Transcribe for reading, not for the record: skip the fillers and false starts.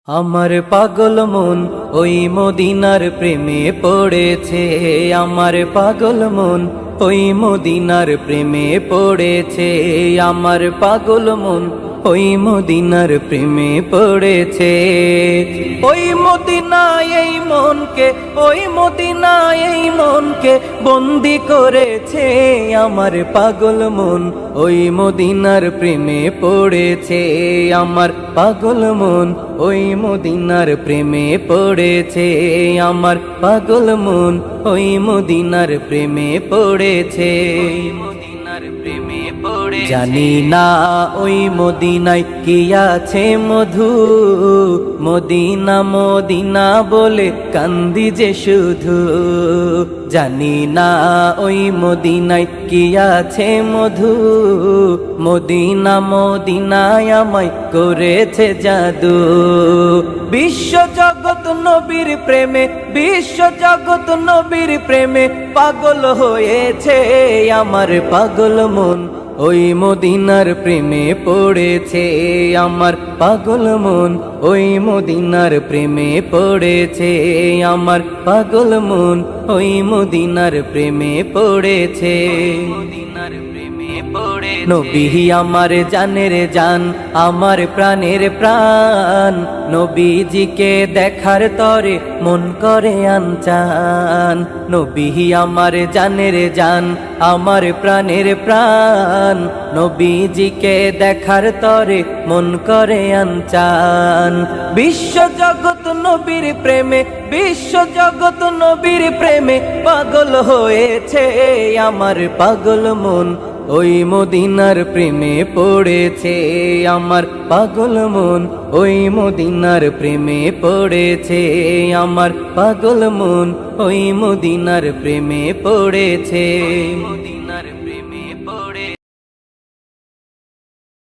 আমার পাগল মন ওই মদিনার প্রেমে পড়েছে। আমার পাগল মন ওই মদিনার প্রেমে পড়েছে। আমার পাগল মন ওই মদিনার প্রেমে পড়েছে। ওই মদিনায় এই মনকে, ওই মদিনায় এই মনকে বন্দি করেছে। আমার পাগল মন ওই মদিনার প্রেমে পড়েছে। আমার পাগল মন ওই মদিনার প্রেমে পড়েছে। আমার পাগল মন ওই মদিনার প্রেমে পড়েছে। জানি না ওই মদিনায় কি আছে মধু, মদিনা মদিনা বলে কান্দি যে শুধু। জানি না ওই মদিনায় কি আছে মধু, মদিনা মদিনায় আমায় করেছে জাদু। বিশ্ব জগৎ নবীর প্রেমে, বিশ্ব জগৎ নবীর প্রেমে পাগল হয়েছে। আমার পাগল মন ওই মদিনার প্রেমে পড়েছে। আমার পাগল মন ওই মদিনার প্রেমে পড়েছে। আমার পাগল মন ওই মদিনার প্রেমে পড়েছে। নবী আমার জানের জান, আমার প্রাণের প্রাণ। নবীজিকে দেখার তরে মন করে আনচান। নবী আমার জানের জান, আমার প্রাণের প্রাণ। নবীজিকে দেখার তরে মন করে আনচান। বিশ্ব জগৎ নবীর প্রেমে, বিশ্ব জগৎ নবীর প্রেমে পাগল হয়েছে। আমার পাগল মন ওই মদিনার প্রেমে পড়েছে। আমার পাগল মন ওই মদিনার প্রেমে পড়েছে। আমার পাগল মন ওই মদিনার প্রেমে পড়েছে। মদিনার প্রেমে পড়ে